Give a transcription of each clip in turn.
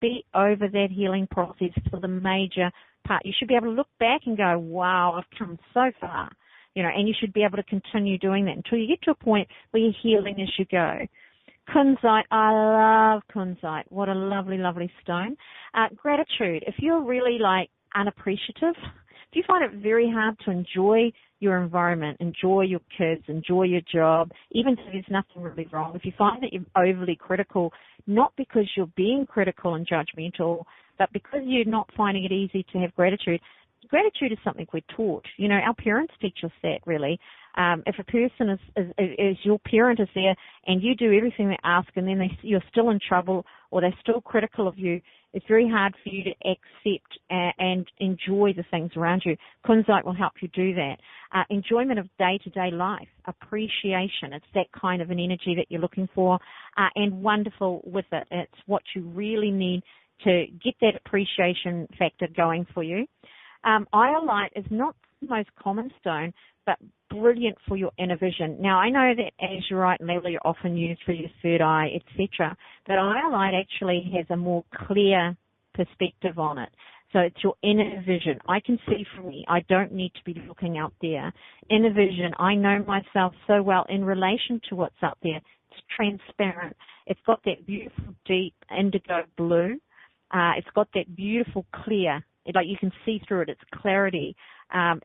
be over that healing process for the major part. You should be able to look back and go, wow, I've come so far, and you should be able to continue doing that until you get to a point where you're healing as you go. Kunzite, I love kunzite. What a lovely, lovely stone. Gratitude. If you're really unappreciative, if you find it very hard to enjoy your environment, enjoy your kids, enjoy your job, even if there's nothing really wrong, if you find that you're overly critical, not because you're being critical and judgmental, but because you're not finding it easy to have gratitude. Gratitude is something we're taught. Our parents teach us that, really. If a person is your parent is there and you do everything they ask and then you're still in trouble or they're still critical of you, it's very hard for you to accept and enjoy the things around you. Kunzite will help you do that. Enjoyment of day-to-day life, appreciation, it's that kind of an energy that you're looking for, and wonderful with it. It's what you really need to get that appreciation factor going for you. Iolite is not the most common stone, but brilliant for your inner vision. Now, I know that azurite and level are often used for your third eye, etc., but iolite actually has a more clear perspective on it. So it's your inner vision. I can see from me. I don't need to be looking out there. Inner vision, I know myself so well in relation to what's up there. It's transparent. It's got that beautiful deep indigo blue. It's got that beautiful clear. You can see through it. It's clarity.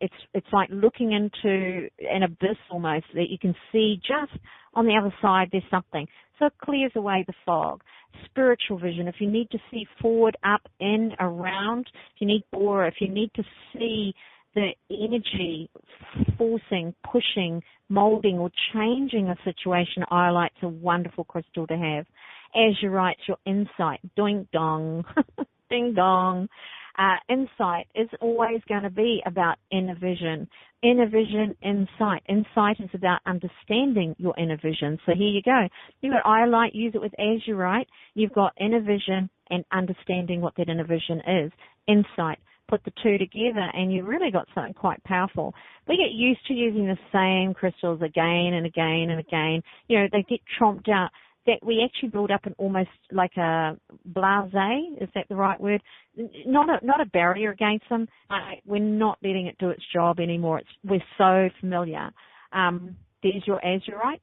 It's like looking into an abyss almost that you can see just on the other side there's something. So it clears away the fog. Spiritual vision. If you need to see forward, up, in, around, if you need to see the energy forcing, pushing, molding or changing a situation, iolite's a wonderful crystal to have. Azurite's your insight. Doing dong. Ding dong. Insight is always going to be about inner vision. Inner vision, insight. Insight is about understanding your inner vision. So here you go. You've got iolite, use it with azurite. You've got inner vision and understanding what that inner vision is. Insight. Put the two together and you've really got something quite powerful. We get used to using the same crystals again and again and again. They get tromped out. That we actually build up an almost like a blasé, is that the right word? Not a barrier against them. We're not letting it do its job anymore. We're so familiar. There's your azurite.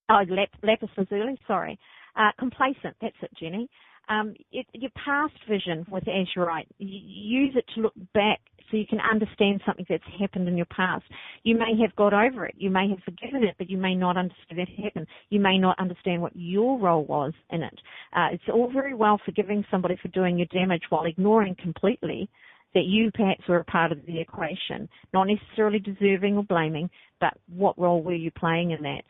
Lapis lazuli, sorry. Complacent, that's it, Jenny. Your past vision with azurite, use it to look back so you can understand something that's happened in your past. You may have got over it. You may have forgiven it, but you may not understand that happened. You may not understand what your role was in it. It's all very well forgiving somebody for doing you damage while ignoring completely that you perhaps were a part of the equation, not necessarily deserving or blaming, but what role were you playing in that?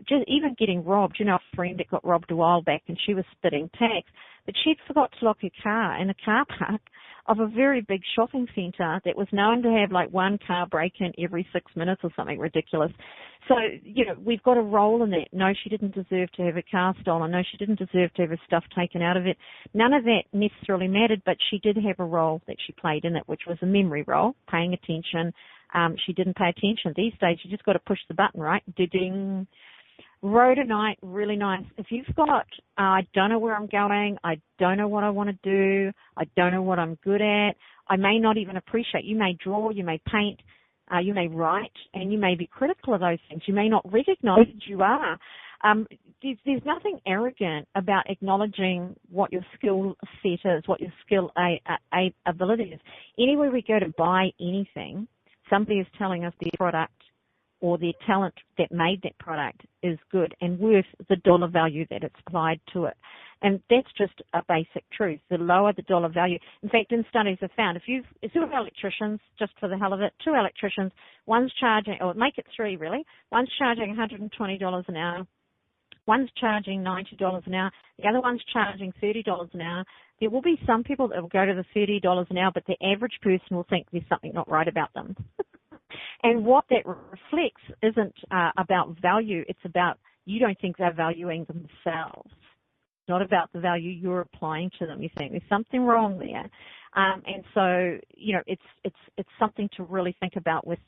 Just even getting robbed. A friend that got robbed a while back and she was spitting tax, but she'd forgot to lock her car in a car park of a very big shopping centre that was known to have one car break-in every 6 minutes or something ridiculous. So, we've got a role in that. No, she didn't deserve to have her car stolen. No, she didn't deserve to have her stuff taken out of it. None of that necessarily mattered, but she did have a role that she played in it, which was a memory role, paying attention. She didn't pay attention. These days, you just got to push the button, right? Ding. Rhodonite, really nice. If you've got, I don't know where I'm going, I don't know what I want to do, I don't know what I'm good at, I may not even appreciate. You may draw, you may paint, you may write, and you may be critical of those things. You may not recognize that you are. There's nothing arrogant about acknowledging what your skill set is, what your skill ability is. Anywhere we go to buy anything, somebody is telling us their product or their talent that made that product is good and worth the dollar value that it's applied to it. And that's just a basic truth. The lower the dollar value. In fact, in studies have found, if two electricians, just for the hell of it, two electricians, one's charging, or make it three really, one's charging $120 an hour, one's charging $90 an hour, the other one's charging $30 an hour, there will be some people that will go to the $30 an hour, but the average person will think there's something not right about them. And what that reflects isn't about value. It's about you don't think they're valuing themselves. It's not about the value you're applying to them. You think there's something wrong there. And so, it's something to really think about with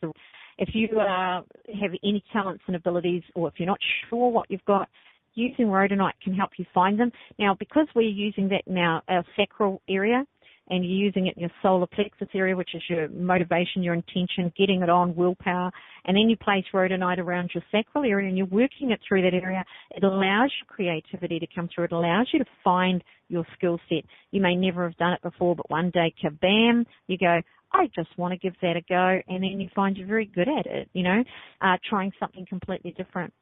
if you have any talents and abilities, or if you're not sure what you've got, using rhodonite can help you find them. Now, because we're using that in our sacral area, and you're using it in your solar plexus area, which is your motivation, your intention, getting it on, willpower, and then you place rhodonite around your sacral area and you're working it through that area, it allows your creativity to come through. It allows you to find your skill set. You may never have done it before, but one day, kabam, you go, I just want to give that a go, and then you find you're very good at it, trying something completely different.